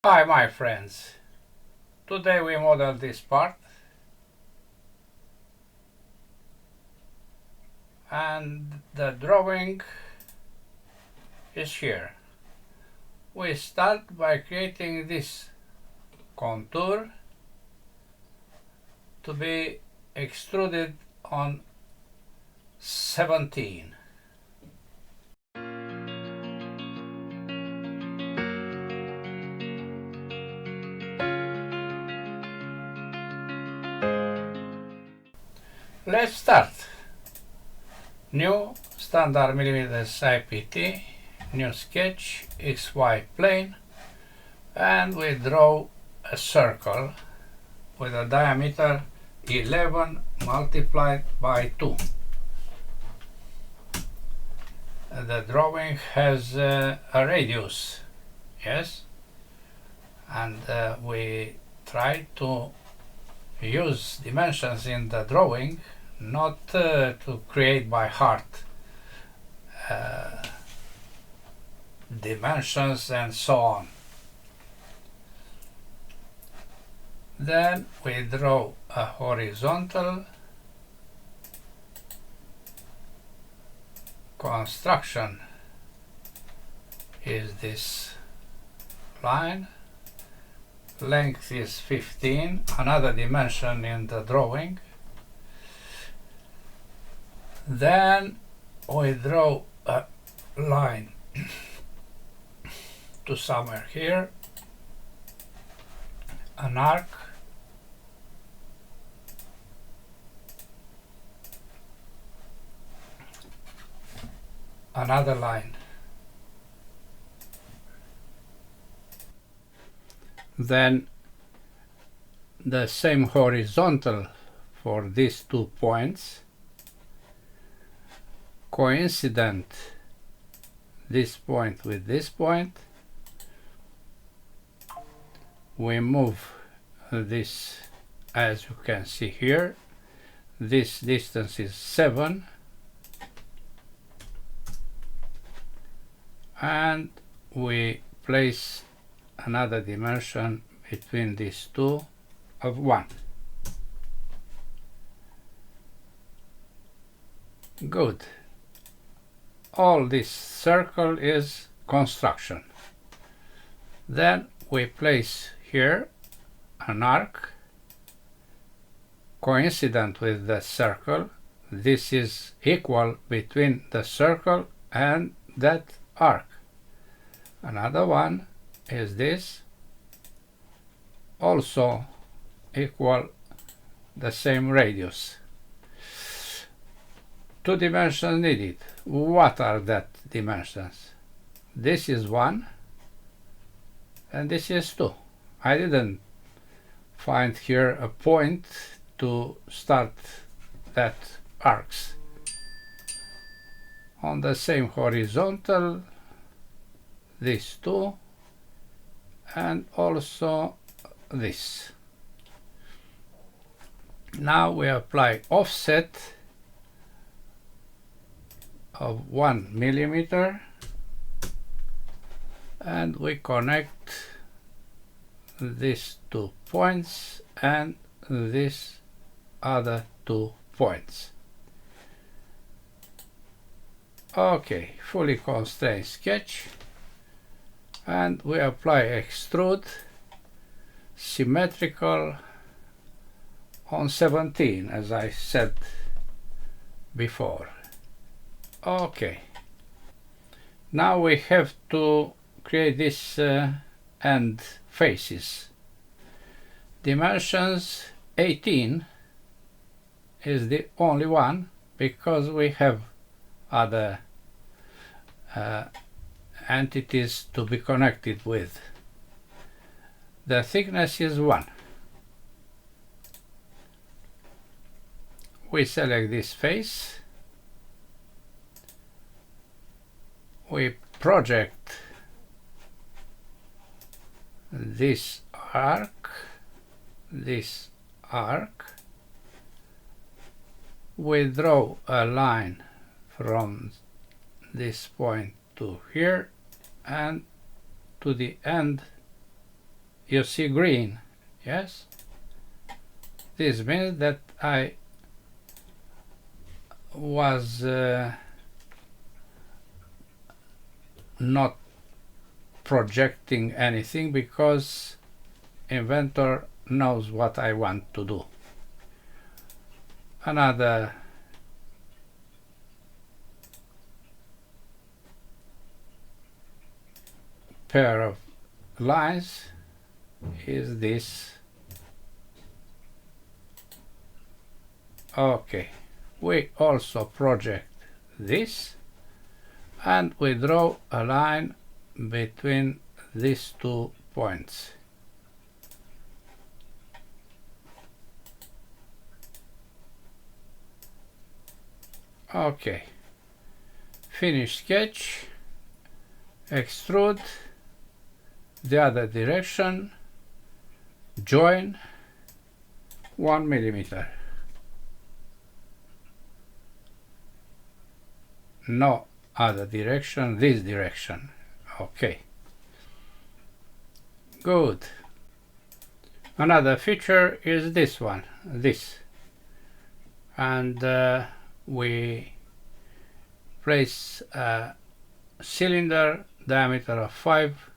Hi my friends, today we model this part and the drawing is here. We start by creating this contour to be extruded on 17. Let's start. New standard millimeters IPT, new sketch, XY plane, and we draw a circle with a diameter 11 multiplied by 2. The drawing has a radius, yes, and we try to use dimensions in the drawing, not to create by heart dimensions and so on. Then we draw a horizontal construction is this line, length is 15, another dimension in the drawing. Then we draw a line to somewhere here, an arc, another line. Then the same horizontal for these 2 points, coincident this point with this point. We move this, as you can see here, this distance is 7, and we place another dimension between these two of 1. Good. All this circle is construction. Then we place here an arc coincident with the circle. This is equal between the circle and that arc. Another one is this, also equal the same radius. 2 dimensions needed. What are that dimensions? This is 1 and this is 2. I didn't find here a point to start that arcs. On the same horizontal, these 2 and also this. Now we apply offset of 1 millimeter and we connect these 2 points and these other 2 points. Okay, fully constrained sketch, and we apply extrude symmetrical on 17, as I said before. Okay, now we have to create this end faces. Dimensions 18 is the only one because we have other entities to be connected with. The thickness is 1. We select this face, we project this arc, we draw a line from this point to here and to the end you see green, yes? This means that I was not projecting anything because Inventor knows what I want to do. Another pair of lines is this. Okay, we also project this and we draw a line between these 2 points. Okay, finish sketch, extrude, the other direction, join 1 millimeter. No other direction, this direction. Okay, good. Another feature is this one, this, and we place a cylinder diameter of 5,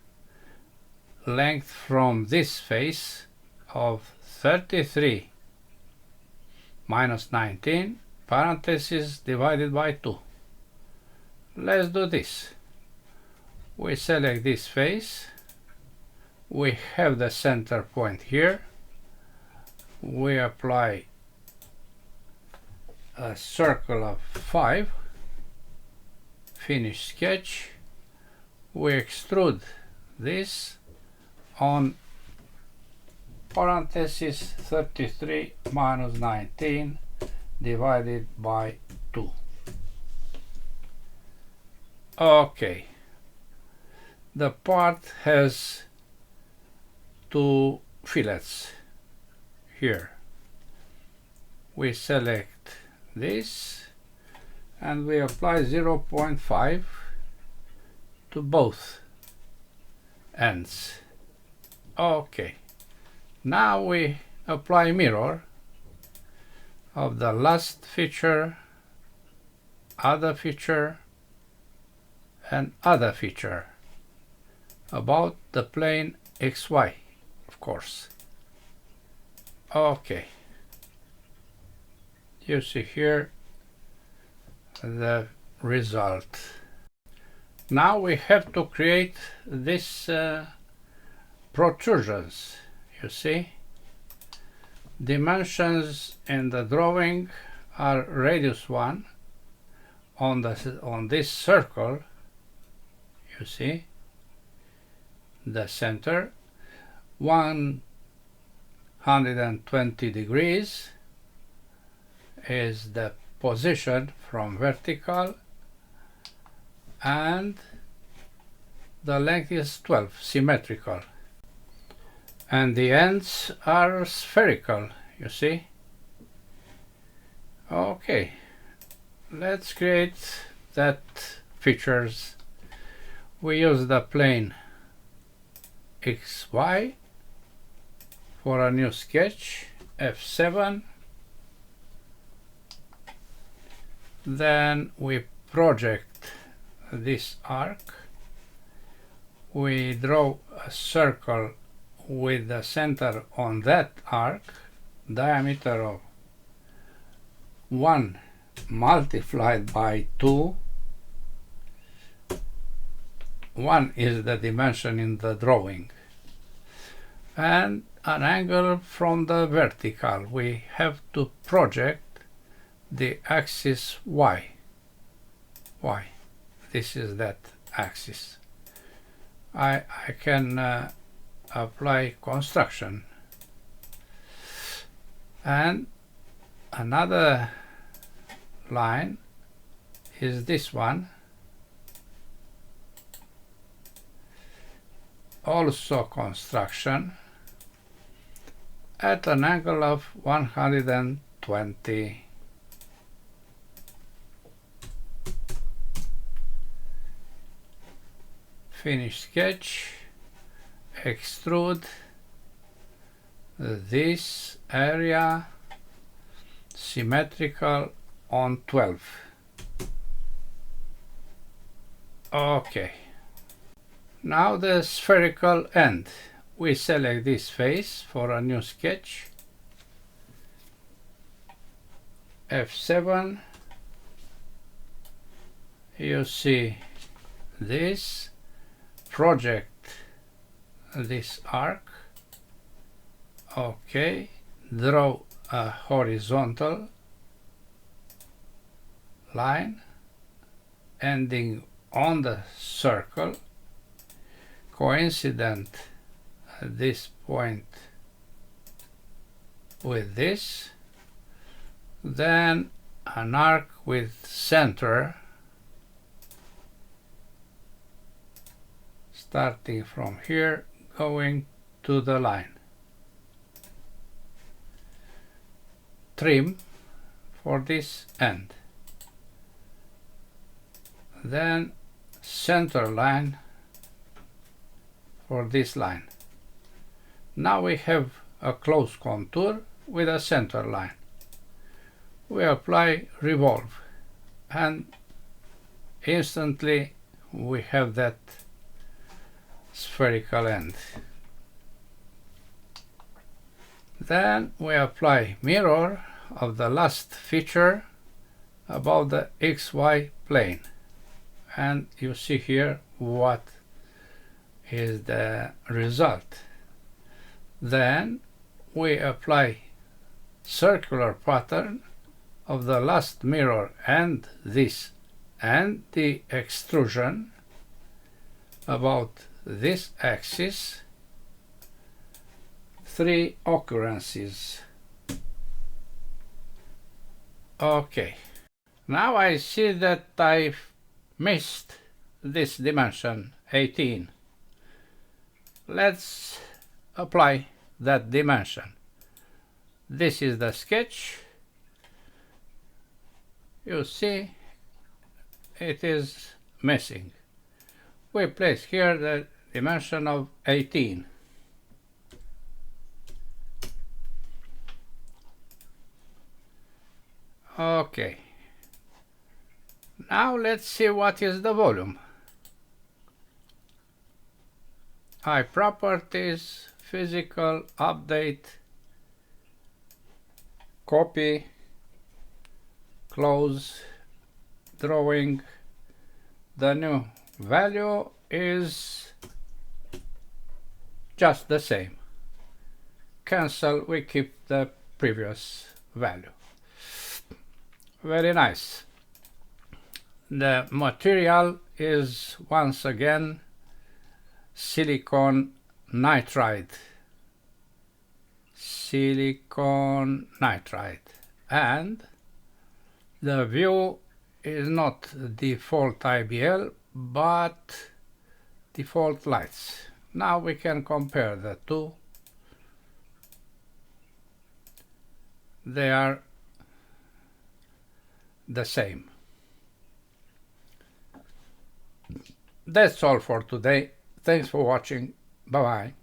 length from this face of 33 minus 19 parentheses divided by 2. Let's do this. We select this face, we have the center point here, we apply a circle of 5, finish sketch, we extrude this on parenthesis 33 minus 19 divided by 2. Okay, the part has 2 fillets here. We select this and we apply 0.5 to both ends. Okay, now we apply mirror of the last feature, other feature, and other feature about the plane XY, of course. Okay, you see here the result. Now we have to create this protrusions. You see, dimensions in the drawing are radius 1 on this circle. You see the center 120 degrees is the position from vertical, and the length is 12, symmetrical, and the ends are spherical, you see. Okay, let's create that features. We use the plane XY for a new sketch, F7. Then we project this arc. We draw a circle with the center on that arc, diameter of 1 multiplied by 2. 1 is the dimension in the drawing, and an angle from the vertical. We have to project the axis Y. This is that axis. I can apply construction, and another line is this one, also construction at an angle of 120. Finish sketch, extrude this area symmetrical on 12. Okay. Now the spherical end. We select this face for a new sketch. F7. You see this. Project this arc. Okay. Draw a horizontal line ending on the circle, coincident at this point with this, then an arc with center starting from here going to the line. Trim for this end. Then center line for this line. Now we have a close contour with a center line. We apply revolve and instantly we have that spherical end. Then we apply mirror of the last feature above the XY plane, and you see here what is the result. Then we apply circular pattern of the last mirror and this and the extrusion about this axis. 3 occurrences. Okay, now I see that I've missed this dimension 18. Let's apply that dimension. This is the sketch. You see it is missing. We place here the dimension of 18. Okay. Now let's see what is the volume. High properties, physical, update, copy, close, drawing. The new value is just the same. Cancel, we keep the previous value. Very nice. The material is once again silicon nitride. Silicon nitride. And the view is not default IBL but default lights. Now we can compare the two. They are the same. That's all for today. Thanks for watching. Bye bye.